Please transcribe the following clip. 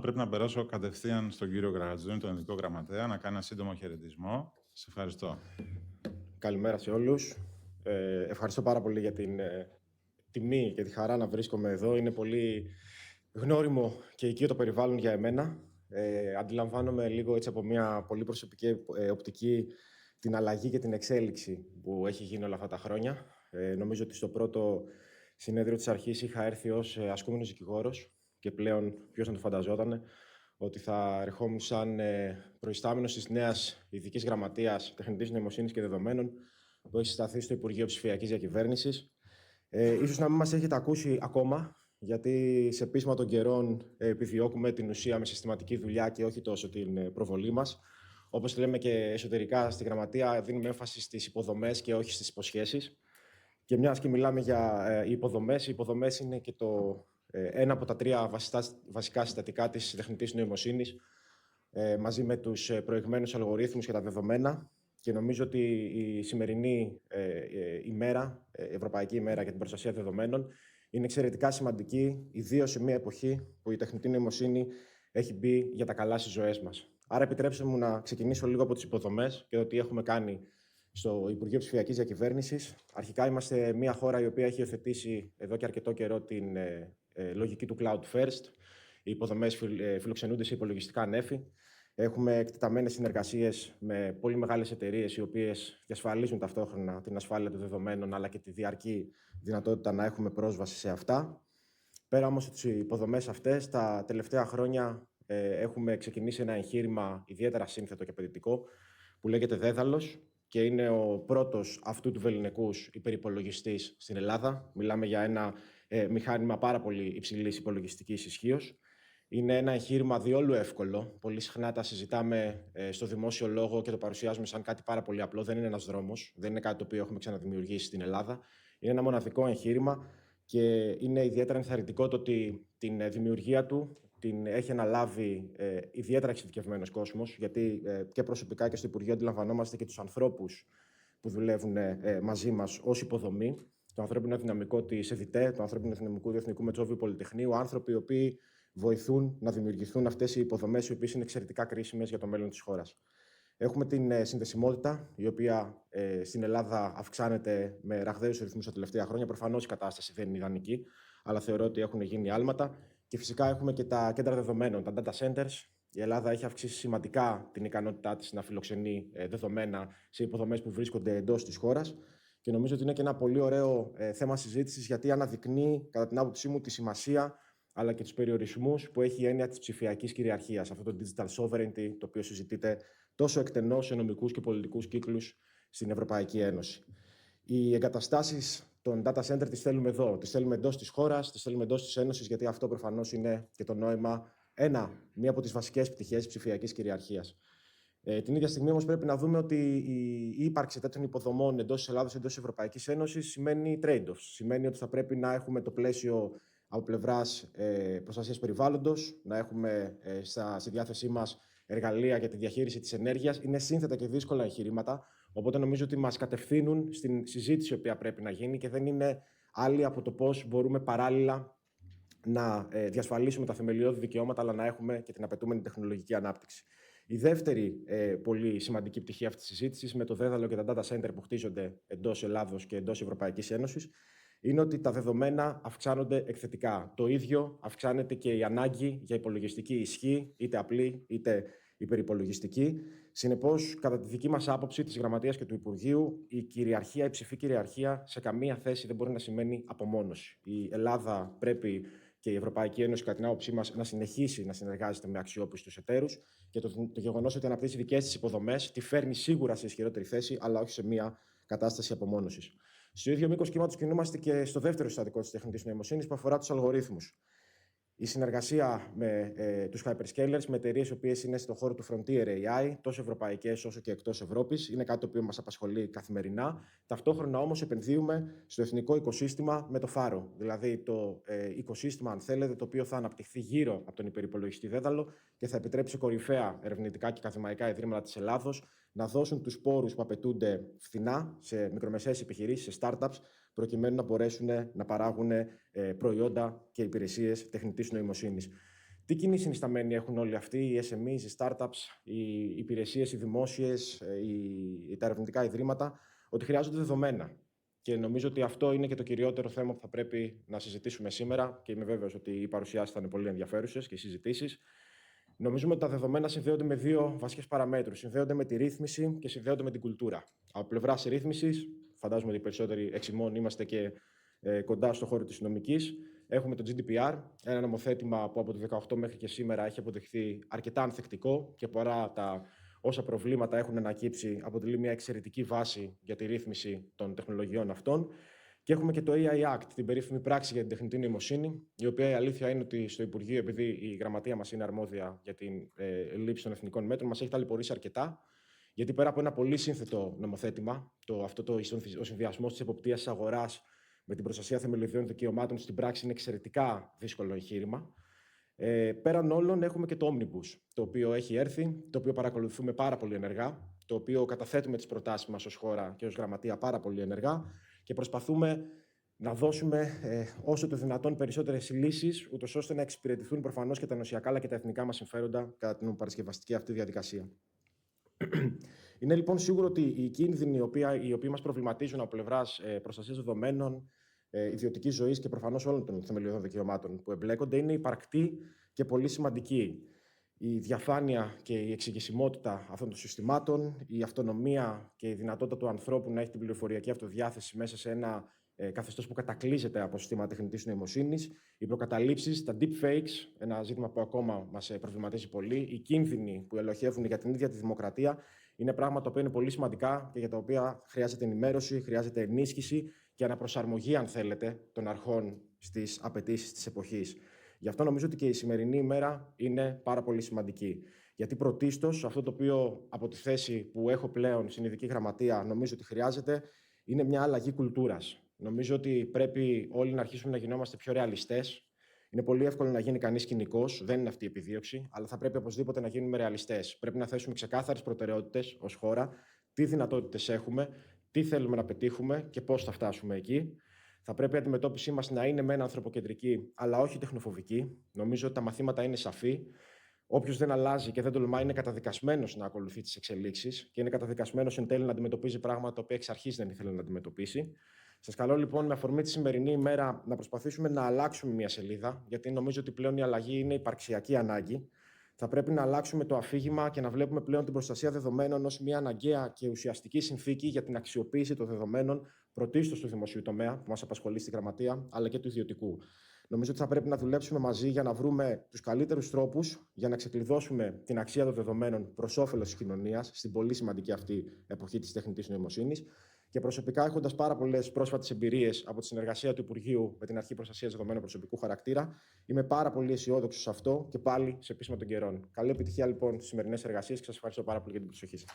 πρέπει να περάσω κατευθείαν στον κύριο Γραγατζούνη, τον Ειδικό Γραμματέα, να κάνει ένα σύντομο χαιρετισμό. Σε ευχαριστώ. Καλημέρα σε όλους. Ευχαριστώ πάρα πολύ για την τιμή και τη χαρά να βρίσκομαι εδώ. Είναι πολύ γνώριμο και οικείο το περιβάλλον για εμένα. Αντιλαμβάνομαι λίγο έτσι από μια πολύ προσωπική οπτική την αλλαγή και την εξέλιξη που έχει γίνει όλα αυτά τα χρόνια. Νομίζω ότι στο πρώτο συνέδριο της αρχής είχα έρθει ως ασκούμενος δικηγόρος και πλέον ποιος να το φανταζόταν ότι θα ερχόμουν σαν προϊστάμενος της νέας ειδικής γραμματείας τεχνητής νοημοσύνης και δεδομένων που έχει συσταθεί στο Υπουργείο Ψηφιακής Διακυβέρνησης. Ίσως να μην μας έχετε ακούσει ακόμα, γιατί σε πείσμα των καιρών επιδιώκουμε την ουσία με συστηματική δουλειά και όχι τόσο την προβολή μας. Όπως λέμε και εσωτερικά στη γραμματεία, δίνουμε έμφαση στις υποδομές και όχι στις υποσχέσεις. Και μιας και μιλάμε για υποδομές, οι υποδομές είναι και ένα από τα τρία βασικά συστατικά της τεχνητής νοημοσύνης, μαζί με τους προηγμένους αλγορίθμους και τα δεδομένα. Και νομίζω ότι η σημερινή ημέρα, Ευρωπαϊκή ημέρα για την προστασία δεδομένων, είναι εξαιρετικά σημαντική, ιδίως σε μια εποχή που η τεχνητή νοημοσύνη έχει μπει για τα καλά στις ζωές μας. Άρα, επιτρέψτε μου να ξεκινήσω λίγο από τις υποδομές και το τι έχουμε κάνει στο Υπουργείο Ψηφιακής Διακυβέρνησης. Αρχικά, είμαστε μια χώρα η οποία έχει υιοθετήσει εδώ και αρκετό καιρό την λογική του Cloud First. Οι υποδομές φιλοξενούνται σε υπολογιστικά νέφη. Έχουμε εκτεταμένες συνεργασίες με πολύ μεγάλες εταιρείες, οι οποίες διασφαλίζουν ταυτόχρονα την ασφάλεια των δεδομένων, αλλά και τη διαρκή δυνατότητα να έχουμε πρόσβαση σε αυτά. Πέρα όμως από τις υποδομές αυτές, τα τελευταία χρόνια έχουμε ξεκινήσει ένα εγχείρημα ιδιαίτερα σύνθετο και απαιτητικό, που λέγεται Δέδαλος, και είναι ο πρώτος αυτού του βεληνικούς υπερυπολογιστής στην Ελλάδα. Μιλάμε για ένα μηχάνημα πάρα πολύ υψηλής υπολογιστικής ισχύως. Είναι ένα εγχείρημα διόλου εύκολο. Πολύ συχνά τα συζητάμε στο δημόσιο λόγο και το παρουσιάζουμε σαν κάτι πάρα πολύ απλό. Δεν είναι ένας δρόμος, δεν είναι κάτι το οποίο έχουμε ξαναδημιουργήσει στην Ελλάδα. Είναι ένα μοναδικό εγχείρημα και είναι ιδιαίτερα ενθαρρυντικό το ότι την δημιουργία του την έχει αναλάβει ιδιαίτερα εξειδικευμένος κόσμος, γιατί και προσωπικά και στο Υπουργείο αντιλαμβανόμαστε και τους ανθρώπους που δουλεύουν μαζί μας ως υποδομή. Το ανθρώπινο δυναμικό της ΕΔΙΤΕ, το ανθρώπινο δυναμικό του Εθνικού Μετσόβιου Πολυτεχνείου, άνθρωποι οι οποίοι βοηθούν να δημιουργηθούν αυτές οι υποδομές, οι οποίες είναι εξαιρετικά κρίσιμες για το μέλλον της χώρας. Έχουμε την συνδεσιμότητα, η οποία στην Ελλάδα αυξάνεται με ραγδαίους ρυθμούς τα τελευταία χρόνια. Προφανώς η κατάσταση δεν είναι ιδανική, αλλά θεωρώ ότι έχουν γίνει άλματα. Και φυσικά έχουμε και τα κέντρα δεδομένων, τα data centers. Η Ελλάδα έχει αυξήσει σημαντικά την ικανότητά της να φιλοξενεί δεδομένα σε υποδομές που βρίσκονται εντός της χώρας. Και νομίζω ότι είναι και ένα πολύ ωραίο θέμα συζήτησης, γιατί αναδεικνύει, κατά την άποψή μου, τη σημασία αλλά και τους περιορισμούς που έχει η έννοια της ψηφιακής κυριαρχίας, αυτό το digital sovereignty, το οποίο συζητείται τόσο εκτενώς σε νομικούς και πολιτικούς κύκλους στην Ευρωπαϊκή Ένωση. Οι εγκαταστάσεις των data center τις θέλουμε εδώ, τις θέλουμε εντός της χώρας, τις θέλουμε εντός της Ένωσης, γιατί αυτό προφανώς είναι και το νόημα, μία από τις βασικές πτυχές της ψηφιακής κυριαρχίας. Την ίδια στιγμή όμως πρέπει να δούμε ότι η ύπαρξη τέτοιων υποδομών εντός της Ελλάδας, εντός της Ευρωπαϊκής Ένωσης, σημαίνει trade-offs. Σημαίνει ότι θα πρέπει να έχουμε το πλαίσιο από πλευράς προστασίας περιβάλλοντος, να έχουμε στη διάθεσή μας εργαλεία για τη διαχείριση της ενέργειας. Είναι σύνθετα και δύσκολα εγχειρήματα, οπότε νομίζω ότι μας κατευθύνουν στην συζήτηση η οποία πρέπει να γίνει και δεν είναι άλλη από το πώς μπορούμε παράλληλα να διασφαλίσουμε τα θεμελιώδη δικαιώματα, αλλά να έχουμε και την απαιτούμενη τεχνολογική ανάπτυξη. Η δεύτερη πολύ σημαντική πτυχή αυτής της συζήτησης, με το Δέδαλο και τα data center που χτίζονται εντός Ελλάδος και εντός Ευρωπαϊκής Ένωσης, είναι ότι τα δεδομένα αυξάνονται εκθετικά. Το ίδιο αυξάνεται και η ανάγκη για υπολογιστική ισχύ, είτε απλή είτε υπερυπολογιστική. Συνεπώς, κατά τη δική μας άποψη της Γραμματείας και του Υπουργείου, η κυριαρχία, η ψηφική κυριαρχία σε καμία θέση δεν μπορεί να σημαίνει απομόνωση. Η Ελλάδα πρέπει και η Ευρωπαϊκή Ένωση, κατά την άποψή μας, να συνεχίσει να συνεργάζεται με αξιόπιστους εταίρους και το γεγονός ότι αναπτύσσει δικές της υποδομές τη φέρνει σίγουρα σε ισχυρότερη θέση, αλλά όχι σε μια κατάσταση απομόνωσης. Στο ίδιο μήκος κύματος κινούμαστε και στο δεύτερο συστατικό της τεχνητής νοημοσύνης που αφορά τους αλγορίθμους. Η συνεργασία με τους hyperscalers, με εταιρείες οι οποίες είναι στον χώρο του Frontier AI, τόσο ευρωπαϊκές όσο και εκτός Ευρώπης, είναι κάτι το οποίο μας απασχολεί καθημερινά. Ταυτόχρονα όμως επενδύουμε στο εθνικό οικοσύστημα με το φάρο. Δηλαδή το οικοσύστημα, αν θέλετε, το οποίο θα αναπτυχθεί γύρω από τον υπερυπολογιστή Δέδαλο και θα επιτρέψει κορυφαία ερευνητικά και ακαδημαϊκά ιδρύματα της Ελλάδος να δώσουν τους πόρους που απαιτούνται φθηνά σε μικρομεσαίες επιχειρήσεις, σε startups, προκειμένου να μπορέσουν να παράγουν προϊόντα και υπηρεσίες τεχνητής νοημοσύνης. Τι κοινή συνισταμένη έχουν όλοι αυτοί, οι SMEs, οι startups, οι υπηρεσίες, οι δημόσιες, τα ερευνητικά ιδρύματα, ότι χρειάζονται δεδομένα. Και νομίζω ότι αυτό είναι και το κυριότερο θέμα που θα πρέπει να συζητήσουμε σήμερα και είμαι βέβαιος ότι οι παρουσιάσεις θα είναι πολύ ενδιαφέρουσες και οι συζητήσεις. Νομίζουμε ότι τα δεδομένα συνδέονται με δύο βασικές παραμέτρους. Συνδέονται με τη ρύθμιση και συνδέονται με την κουλτούρα. Από πλευράς ρύθμισης, φαντάζομαι ότι οι περισσότεροι εξ ημών είμαστε και κοντά στον χώρο της νομικής. Έχουμε το GDPR, ένα νομοθέτημα που από το 2018 μέχρι και σήμερα έχει αποδειχθεί αρκετά ανθεκτικό και παρά τα όσα προβλήματα έχουν ανακύψει, αποτελεί μια εξαιρετική βάση για τη ρύθμιση των τεχνολογιών αυτών. Και έχουμε και το AI Act, την περίφημη πράξη για την τεχνητή νοημοσύνη, η οποία η αλήθεια είναι ότι στο Υπουργείο, επειδή η γραμματεία μας είναι αρμόδια για την λήψη των εθνικών μέτρων, μας έχει ταλαιπωρήσει αρκετά. Γιατί πέρα από ένα πολύ σύνθετο νομοθέτημα, ο συνδυασμός της εποπτείας της αγοράς με την προστασία θεμελιωδών δικαιωμάτων στην πράξη είναι εξαιρετικά δύσκολο εγχείρημα. Πέραν όλων, έχουμε και το Omnibus, το οποίο έχει έρθει, το οποίο παρακολουθούμε πάρα πολύ ενεργά, το οποίο καταθέτουμε τις προτάσεις μας ως χώρα και ως γραμματεία πάρα πολύ ενεργά και προσπαθούμε να δώσουμε όσο το δυνατόν περισσότερες λύσεις, ούτως ώστε να εξυπηρετηθούν προφανώς και τα ενωσιακά αλλά και τα εθνικά μας συμφέροντα κατά την παρασκευαστική αυτή διαδικασία. Είναι λοιπόν σίγουρο ότι οι κίνδυνοι οι οποίοι μας προβληματίζουν από πλευράς προστασίας δεδομένων, ιδιωτικής ζωής και προφανώς όλων των θεμελιωδών δικαιωμάτων που εμπλέκονται είναι υπαρκτοί και πολύ σημαντικοί. Η διαφάνεια και η εξηγησιμότητα αυτών των συστημάτων, η αυτονομία και η δυνατότητα του ανθρώπου να έχει την πληροφοριακή αυτοδιάθεση μέσα σε ένα καθεστώς που κατακλείζεται από συστήματα τεχνητής νοημοσύνης, οι προκαταλήψεις, τα deepfakes, ένα ζήτημα που ακόμα μας προβληματίζει πολύ, οι κίνδυνοι που ελοχεύουν για την ίδια τη δημοκρατία, είναι πράγματα που είναι πολύ σημαντικά και για τα οποία χρειάζεται ενημέρωση, χρειάζεται ενίσχυση και αναπροσαρμογή, αν θέλετε, των αρχών στις απαιτήσεις της εποχής. Γι' αυτό νομίζω ότι και η σημερινή ημέρα είναι πάρα πολύ σημαντική. Γιατί πρωτίστως, αυτό το οποίο από τη θέση που έχω πλέον στην Ειδική Γραμματεία νομίζω ότι χρειάζεται, είναι μια αλλαγή κουλτούρας. Νομίζω ότι πρέπει όλοι να αρχίσουμε να γινόμαστε πιο ρεαλιστές. Είναι πολύ εύκολο να γίνει κανείς κοινικός, δεν είναι αυτή η επιδίωξη, αλλά θα πρέπει οπωσδήποτε να γίνουμε ρεαλιστές. Πρέπει να θέσουμε ξεκάθαρες προτεραιότητες ως χώρα, τι δυνατότητες έχουμε, τι θέλουμε να πετύχουμε και πώς θα φτάσουμε εκεί. Θα πρέπει η αντιμετώπιση μας να είναι μεν ανθρωποκεντρική, αλλά όχι τεχνοφοβική. Νομίζω ότι τα μαθήματα είναι σαφή. Όποιος δεν αλλάζει και δεν τολμάει είναι καταδικασμένος να ακολουθεί τις εξελίξεις και είναι καταδικασμένος εν τέλει να αντιμετωπίζει πράγματα τα οποία εξ αρχής δεν ήθελε να αντιμετωπίσει. Σας καλώ λοιπόν με αφορμή τη σημερινή ημέρα να προσπαθήσουμε να αλλάξουμε μια σελίδα, γιατί νομίζω ότι πλέον η αλλαγή είναι υπαρξιακή ανάγκη. Θα πρέπει να αλλάξουμε το αφήγημα και να βλέπουμε πλέον την προστασία δεδομένων ως μια αναγκαία και ουσιαστική συνθήκη για την αξιοποίηση των δεδομένων, πρωτίστως του δημοσίου τομέα, που μας απασχολεί στη Γραμματεία, αλλά και του ιδιωτικού. Νομίζω ότι θα πρέπει να δουλέψουμε μαζί για να βρούμε τους καλύτερους τρόπους για να ξεκλειδώσουμε την αξία των δεδομένων προς όφελος της κοινωνίας, στην πολύ σημαντική αυτή εποχή της τεχνητής νοημοσύνης. Και προσωπικά, έχοντας πάρα πολλές πρόσφατες εμπειρίες από τη συνεργασία του Υπουργείου με την Αρχή Προστασίας Δεδομένων Προσωπικού Χαρακτήρα, είμαι πάρα πολύ αισιόδοξος σε αυτό και πάλι σε πείσμα των καιρών. Καλή επιτυχία λοιπόν στις σημερινές εργασίες και σας ευχαριστώ πάρα πολύ για την προσοχή σας.